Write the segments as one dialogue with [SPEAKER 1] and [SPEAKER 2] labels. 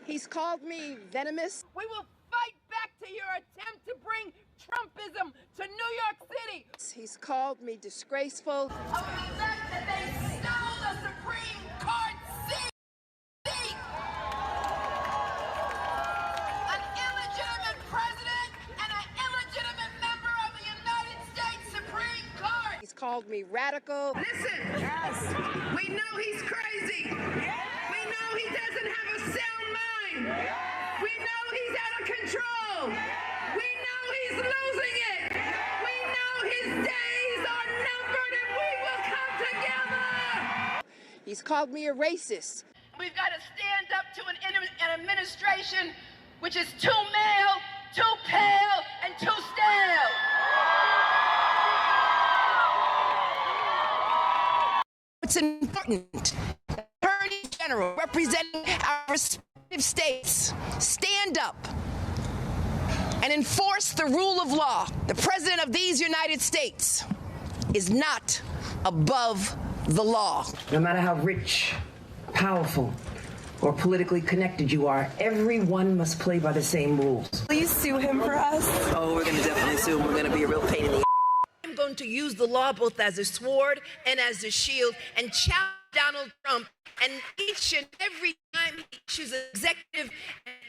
[SPEAKER 1] He's called me venomous.
[SPEAKER 2] We will fight back to your attempt to bring Trumpism to New York City.
[SPEAKER 1] He's called me disgraceful.
[SPEAKER 2] Of the fact that they stole the Supreme Court seat. An illegitimate president and an illegitimate member of the United States Supreme Court.
[SPEAKER 1] He's called me radical.
[SPEAKER 2] Listen, yes. We know he's crazy. Yes. We know he doesn't have a sound mind. Yes. We know he's out of control. Yes. We know he's losing it. Yes. We know his days are numbered and we will come together.
[SPEAKER 1] He's called me a racist.
[SPEAKER 2] We've got to stand up to an administration which is too male, too pale, and too stale.
[SPEAKER 1] It's important. Attorney General representing our respective states, stand up and enforce the rule of law. The President of these United States is not above the law.
[SPEAKER 3] No matter how rich, powerful, or politically connected you are, everyone must play by the same rules.
[SPEAKER 4] Please sue him for us.
[SPEAKER 3] Oh, we're going to definitely sue him. We're going to be a real pain in the
[SPEAKER 1] I'm going to use the law both as a sword and as a shield and challenge Donald Trump. And each and every time he issues an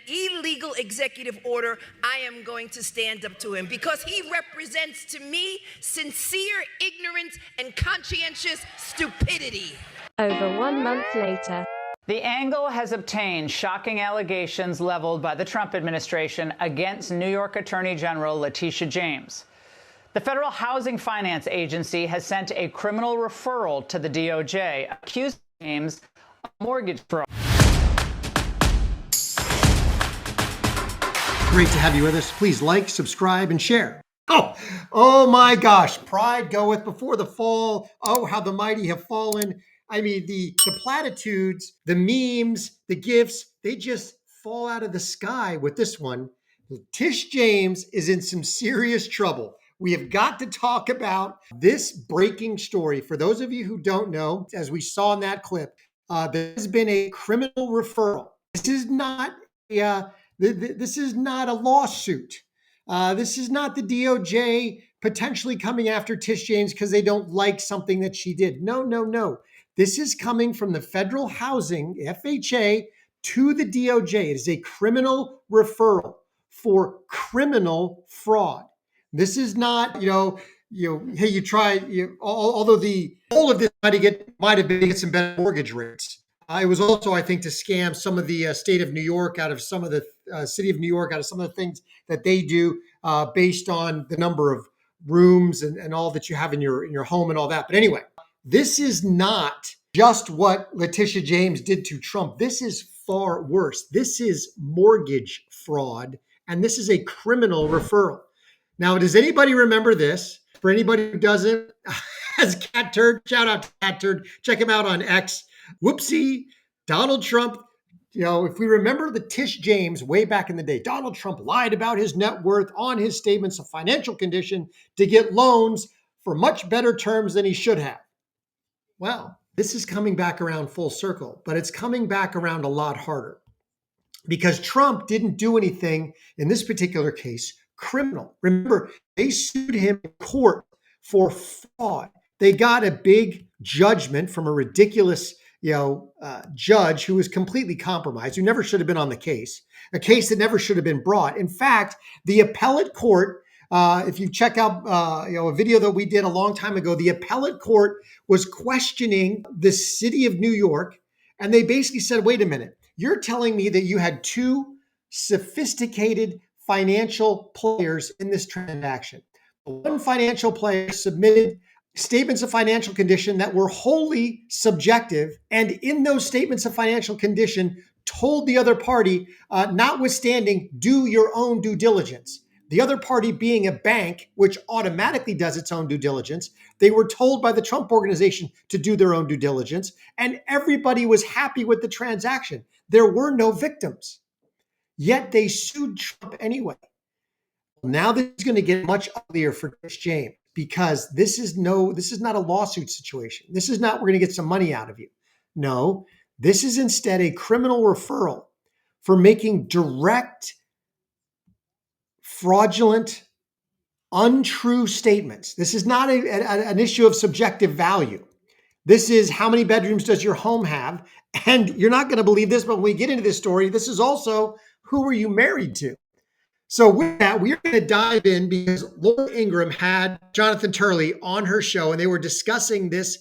[SPEAKER 1] illegal executive order, I am going to stand up to him because he represents to me sincere ignorance and conscientious stupidity.
[SPEAKER 5] Over 1 month later.
[SPEAKER 6] The Angle has obtained shocking allegations leveled by the Trump administration against New York Attorney General Letitia James. The Federal Housing Finance Agency has sent a criminal referral to the DOJ, accusing James of mortgage fraud.
[SPEAKER 7] Great to have you with us. Please like, subscribe, and share. Oh my gosh. Pride goeth before the fall. Oh, how the mighty have fallen. I mean, the platitudes, the memes, the gifs, they just fall out of the sky with this one. Tish James is in some serious trouble. We have got to talk about this breaking story. For those of you who don't know, as we saw in that clip, there has been a criminal referral. This is not a lawsuit. This is not the DOJ potentially coming after Tish James because they don't like something that she did. No. This is coming from the Federal Housing, FHA, to the DOJ. It is a criminal referral for criminal fraud. This is not, hey, you try, although the goal of this might have been to get some better mortgage rates. It was also, I think, to scam some of the state of New York out of some of the city of New York out of some of the things that they do based on the number of rooms and all that you have in your home and all that. But anyway, this is not just what Letitia James did to Trump. This is far worse. This is mortgage fraud, and this is a criminal referral. Now, does anybody remember this? For anybody who doesn't, as Cat Turd, shout out to Cat Turd. Check him out on X. Whoopsie, Donald Trump. If we remember the Tish James way back in the day, Donald Trump lied about his net worth on his statements of financial condition to get loans for much better terms than he should have. Well, this is coming back around full circle, but it's coming back around a lot harder because Trump didn't do anything in this particular case criminal. Remember, they sued him in court for fraud. They got a big judgment from a ridiculous, judge who was completely compromised, who never should have been on the case, a case that never should have been brought. In fact, the appellate court, if you check out, a video that we did a long time ago, the appellate court was questioning the city of New York, and they basically said, wait a minute, you're telling me that you had two sophisticated financial players in this transaction. One financial player submitted statements of financial condition that were wholly subjective, and in those statements of financial condition told the other party, notwithstanding, do your own due diligence. The other party being a bank, which automatically does its own due diligence. They were told by the Trump organization to do their own due diligence, and everybody was happy with the transaction. There were no victims. Yet they sued Trump anyway. Now this is going to get much uglier for Tish James because this is not a lawsuit situation. This is not, we're going to get some money out of you. No, this is instead a criminal referral for making direct, fraudulent, untrue statements. This is not an issue of subjective value. This is how many bedrooms does your home have? And you're not going to believe this, but when we get into this story, this is also who were you married to? So with that, we're going to dive in because Laura Ingraham had Jonathan Turley on her show and they were discussing this.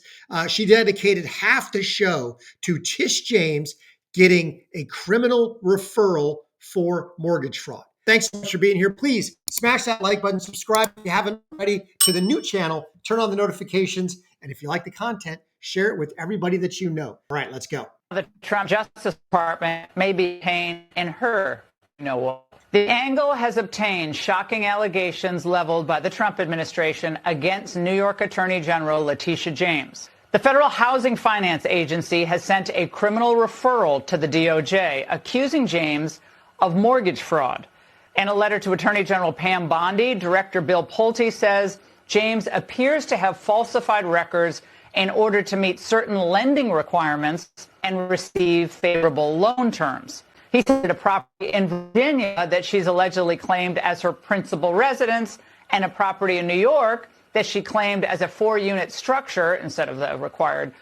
[SPEAKER 7] She dedicated half the show to Tish James getting a criminal referral for mortgage fraud. Thanks so much for being here. Please smash that like button, subscribe if you haven't already to the new channel, turn on the notifications, and if you like the content, share it with everybody that you know. All right, let's go.
[SPEAKER 6] The Trump Justice Department may be paying in her, what. The angle has obtained shocking allegations leveled by the Trump administration against New York Attorney General Letitia James. The Federal Housing Finance Agency has sent a criminal referral to the DOJ accusing James of mortgage fraud. In a letter to Attorney General Pam Bondi, Director Bill Pulte says James appears to have falsified records in order to meet certain lending requirements and receive favorable loan terms. He said a property in Virginia that she's allegedly claimed as her principal residence and a property in New York that she claimed as a 4-unit structure instead of the required,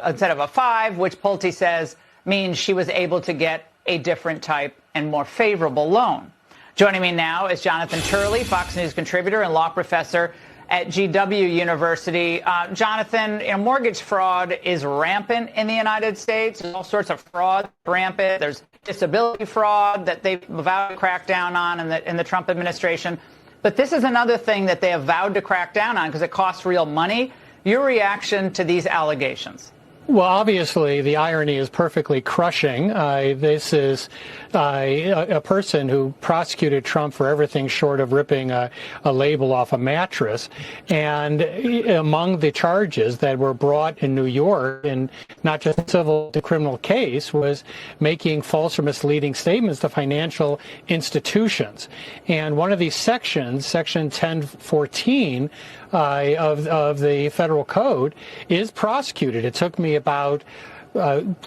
[SPEAKER 6] instead of a 5, which Pulte says means she was able to get a different type and more favorable loan. Joining me now is Jonathan Turley, Fox News contributor and law professor at GW University. Jonathan, mortgage fraud is rampant in the United States. There's all sorts of fraud rampant. There's disability fraud that they've vowed to crack down on in the Trump administration. But this is another thing that they have vowed to crack down on because it costs real money. Your reaction to these allegations?
[SPEAKER 4] Well, obviously, the irony is perfectly crushing. This is a person who prosecuted Trump for everything short of ripping a label off a mattress. And among the charges that were brought in New York, and not just a civil to criminal case, was making false or misleading statements to financial institutions. And one of these sections, Section 1014, of the federal code is prosecuted. It took me about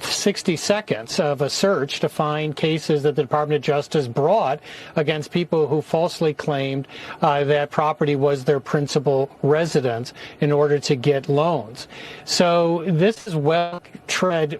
[SPEAKER 4] 60 seconds of a search to find cases that the Department of Justice brought against people who falsely claimed that property was their principal residence in order to get loans. So this is well-tread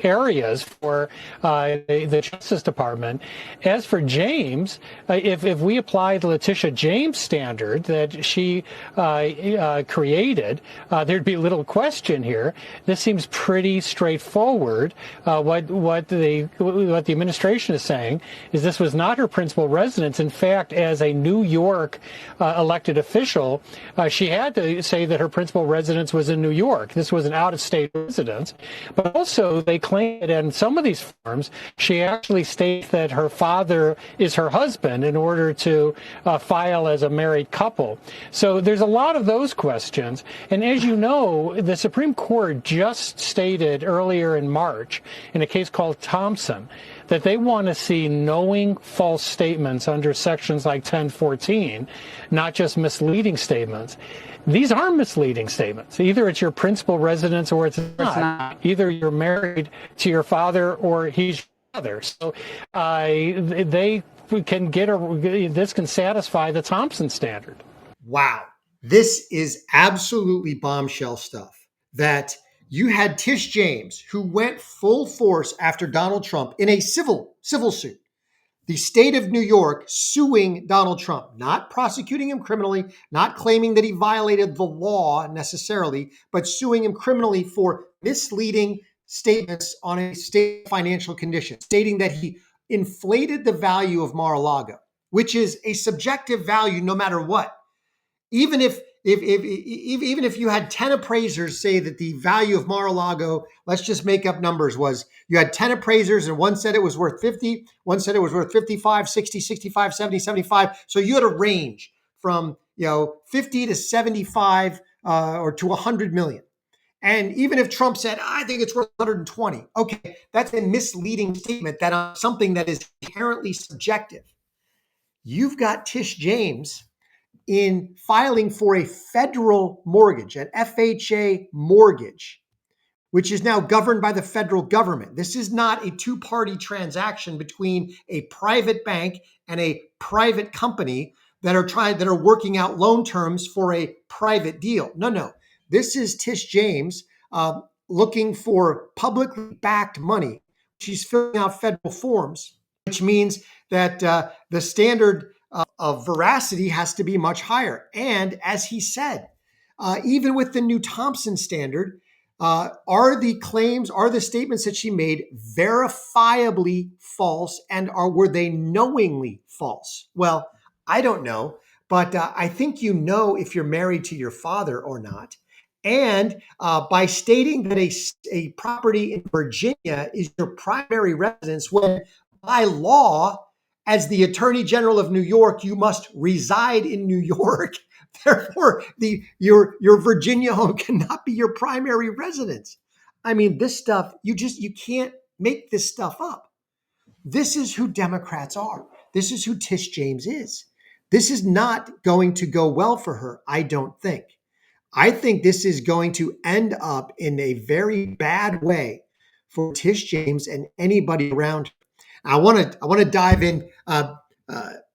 [SPEAKER 4] areas for the Justice Department. As for James, if we apply the Letitia James standard that she created, there'd be little question here. This seems pretty straightforward. What the administration is saying is this was not her principal residence. In fact, as a New York elected official, she had to say that her principal residence was in New York. This was an out-of-state residence. But also, they claim that in some of these forms, she actually states that her father is her husband in order to file as a married couple. So there's a lot of those questions. And as you know, the Supreme Court just stated earlier in March in a case called Thompson that they want to see knowing false statements under sections like 1014, not just misleading statements. These are misleading statements. Either it's your principal residence or it's not. Either you're married to your father or he's your father. So they can this can satisfy the Thompson standard.
[SPEAKER 7] Wow. This is absolutely bombshell stuff. That you had Tish James, who went full force after Donald Trump in a civil suit. The state of New York suing Donald Trump, not prosecuting him criminally, not claiming that he violated the law necessarily, but suing him criminally for misleading statements on a state financial condition, stating that he inflated the value of Mar-a-Lago, which is a subjective value no matter what. Even if you had 10 appraisers say that the value of Mar-a-Lago, let's just make up numbers, was you had 10 appraisers and one said it was worth 50, one said it was worth 55, 60, 65, 70, 75. So you had a range from 50 to 75 or to 100 million. And even if Trump said, I think it's worth 120, okay, that's a misleading statement that on something that is inherently subjective. You've got Tish James in filing for a federal mortgage, an FHA mortgage, which is now governed by the federal government. This is not a two-party transaction between a private bank and a private company that are working out loan terms for a private deal. No. This is Tish James looking for publicly backed money. She's filling out federal forms, which means that the standard of veracity has to be much higher. And as he said, even with the new Thompson standard, are the statements that she made verifiably false, and were they knowingly false? Well, I don't know, but I think you know if you're married to your father or not. And by stating that a property in Virginia is your primary residence, when by law, as the Attorney General of New York, you must reside in New York. Therefore, your Virginia home cannot be your primary residence. I mean, this stuff, you can't make this stuff up. This is who Democrats are. This is who Tish James is. This is not going to go well for her, I don't think. I think this is going to end up in a very bad way for Tish James and anybody around her. I want to dive in.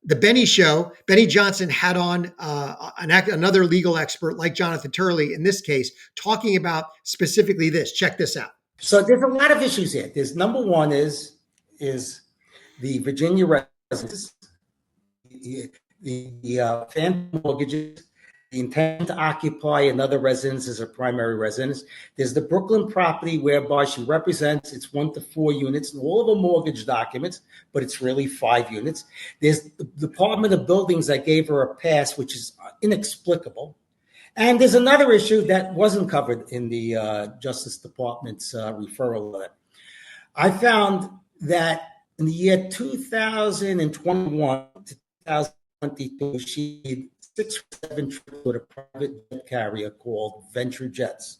[SPEAKER 7] The Benny Show, Benny Johnson had on another legal expert like Jonathan Turley, in this case, talking about specifically this. Check this out.
[SPEAKER 8] So there's a lot of issues here. There's number one is the Virginia residence, the family mortgages, the intent to occupy another residence as a primary residence. There's the Brooklyn property whereby she represents it's 1 to 4 units in all of the mortgage documents, but it's really 5 units. There's the Department of Buildings that gave her a pass, which is inexplicable. And there's another issue that wasn't covered in the Justice Department's referral letter. I found that in the year 2021 to 2022, she did 6 or 7 trips with a private jet carrier called Venture Jets.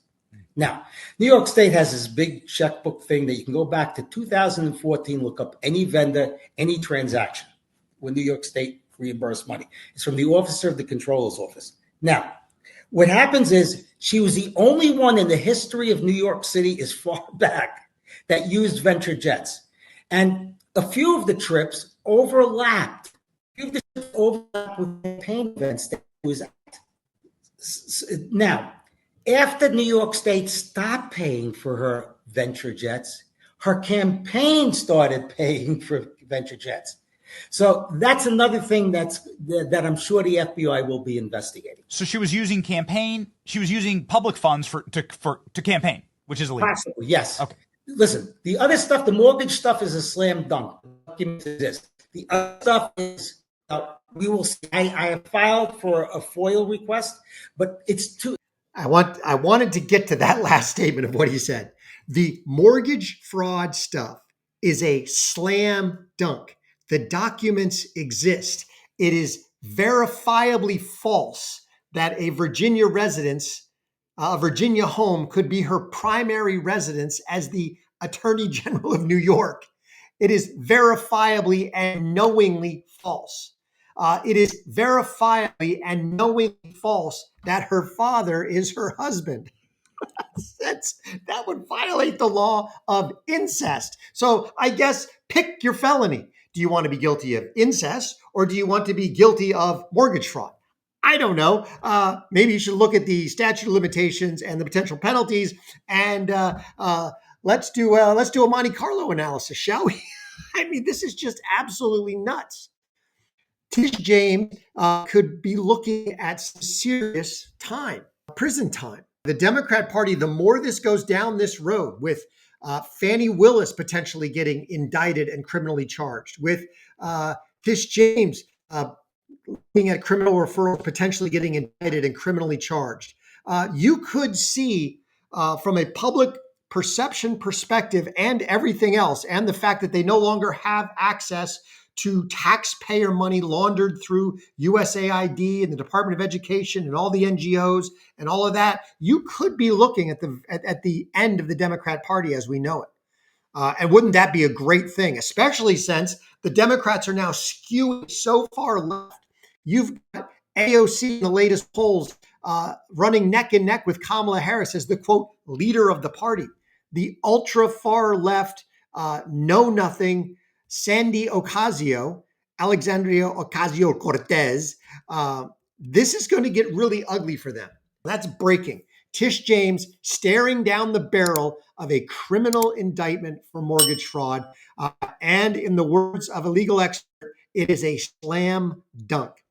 [SPEAKER 8] Now, New York State has this big checkbook thing that you can go back to 2014, look up any vendor, any transaction when New York State reimbursed money. It's from the Officer of the Controller's Office. Now, what happens is she was the only one in the history of New York City as far back that used Venture Jets. And a few of the trips overlapped. With campaign events that was at. Now, after New York State stopped paying for her Venture Jets, her campaign started paying for Venture Jets. So that's another thing that I'm sure the FBI will be investigating.
[SPEAKER 9] So she was using public funds to campaign, which is illegal.
[SPEAKER 8] Possibly, yes.
[SPEAKER 9] Okay.
[SPEAKER 8] Listen, the other stuff, the mortgage stuff is a slam dunk. The other stuff is we will see. I have filed for a FOIL request, but it's too.
[SPEAKER 7] I wanted to get to that last statement of what he said. The mortgage fraud stuff is a slam dunk. The documents exist. It is verifiably false that a Virginia residence, a Virginia home, could be her primary residence as the Attorney General of New York. It is verifiably and knowingly false. It is verifiably and knowingly false that her father is her husband. That would violate the law of incest. So I guess pick your felony. Do you want to be guilty of incest, or do you want to be guilty of mortgage fraud? I don't know. Maybe you should look at the statute of limitations and the potential penalties, and let's do a Monte Carlo analysis, shall we? I mean, this is just absolutely nuts. Tish James could be looking at some serious time, prison time. The Democrat Party, the more this goes down this road with Fannie Willis potentially getting indicted and criminally charged, with Tish James looking at criminal referrals, potentially getting indicted and criminally charged, you could see from a public perception perspective and everything else, and the fact that they no longer have access to taxpayer money laundered through USAID and the Department of Education and all the NGOs and all of that, you could be looking at the end of the Democrat Party as we know it. And wouldn't that be a great thing, especially since the Democrats are now skewing so far left? You've got AOC in the latest polls running neck and neck with Kamala Harris as the, quote, leader of the party. the ultra far left, know nothing, Sandy Ocasio, Alexandria Ocasio-Cortez. This is going to get really ugly for them. That's breaking. Tish James staring down the barrel of a criminal indictment for mortgage fraud. And in the words of a legal expert, it is a slam dunk.